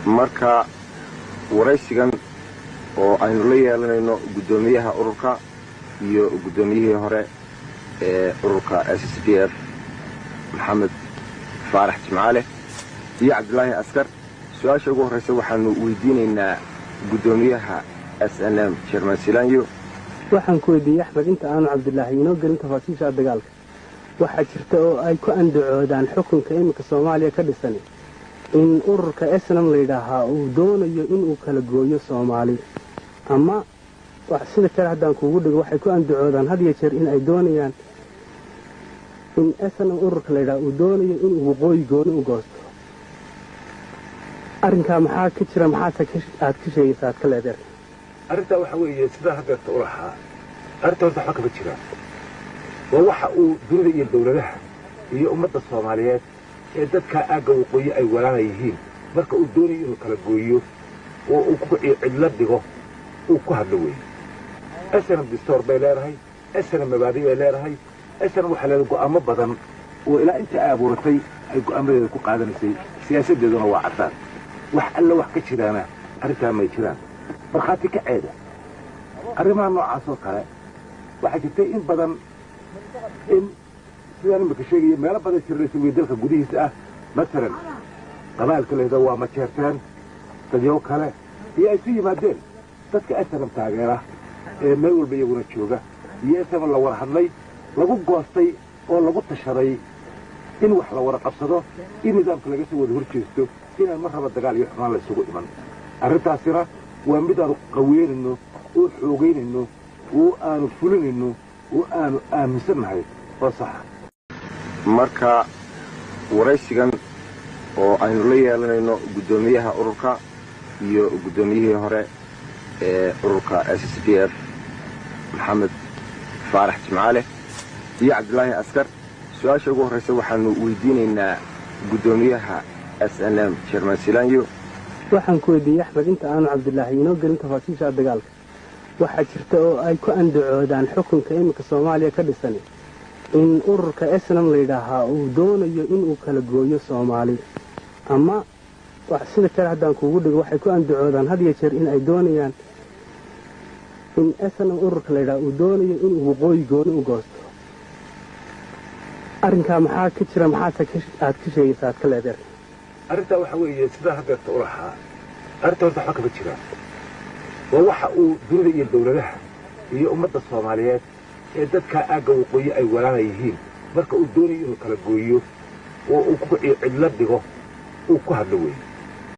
marka waraysigan oo aynu la yeelanayno gudoomiyaha ururka iyo gudoomiyihii hore ee ururka SSPF Maxamed Faarax Jimcaale iyo Cabdullaahi Askar su'aasha ugu horeysa waxaanu weydiinaynaa gudoomiyaha SNM Chairman Silanyo waxaan ku weydiiyay Axmed inta aanu Cabdullaahi inoo gelin tafaasiisha dagaalka waxa jirta oo ay ku andacoodaan xukunka imika Soomaaliya ka dhisan in ururka SNM la yiraahdo uu doonayo in uu kala gooyo Soomaaliya ama wax sida kale hadaan kuugu dhigo waxay ku andacoodaan had iyo jeer in ay doonayaan in SNM ururka la yiraahdo uu doonayo in uu waqooyi gooni u goosto arrinka maxaa ka jira maxaa aad ka sheegaysaa ka leedahay arrinta waxa weeye sida hadda u lahaa arrinta waxa ka jira waxa uu dunida iyo dawladaha iyo ummadda Soomaaliyeed ee dadka aaga waqooyi ay walaalayihiin marka uu doonayo inuu kala gooyo oo uu ku cidla dhigo uu ku hadlo weey SNM distoor bay leedahay SNM mabaadi bay leedahay SNM waxa la go'aamo badan oo ilaa inta ay abuuratay ay go'aamadeeda ku qaadanaysay siyaasadeeduna waa cadaan wax alla wax ka jiraana arrinta ma jiraan marxaati ka ceeda arrimaha noocaas oo kale waxa jirtay in badan in sidaan imika sheegaya meelo badan jiraysa way dalka gudihiisa ah masalan qabaalka leedahay waa ma jeerteen dadyo kale iyo ay soo yimaadeen dadka SNM taageera ee meel walba iyaguna jooga iyo SNM la war hadlay lagu goostay oo lagu tashaday in wax la wara qabsado in nidaamka laga soo wada horjeesto inaan marraba dagaal iyo xumaan la isugu iman arrintaasina waa mid aanu qaweynayno oo xoogeynayno oo aanu fulinayno oo aanu aaminsannahay oo sax marka waraysigan oo aynu la yeelanayno gudoomiyaha ururka iyo gudoomiyihii hore ee ururka SSPF Maxamed Faarax Jimcaale iyo Cabdullaahi Askar su'aasha ugu horeysa waxaanu weydiinaynaa gudoomiyaha SNM Chairman Silanyo waxaan ku weydiiyay Axmed inta aanu Cabdullaahi inoo gelin tafaasiisha dagaalka waxa jirta oo ay ku andacoodaan xukunka imika Soomaaliya ka dhisan in ururka SNM la yiraahdo uu doonayo in uu kala gooyo Soomaaliya ama wax sida kale hadaan kuugu dhigo waxay ku andacoodaan had iyo jeer in ay doonayaan in SNM ururka la yiraahdo uu doonayo in uu waqooyi gooni u goosto arrinka maxaa ka jira maxaa aad ka sheegaysaa ka leedahay arrinta waxa weeye sida hadda u lahaa arrinta waxa ka jira waxa uu dunida iyo dawladaha iyo ummadda Soomaaliyeed ee dadka aaga waqooyi ay walaalayihiin marka uu doonayo inuu kala gooyo oo uu ku cidla dhigo uu ku hadlo weey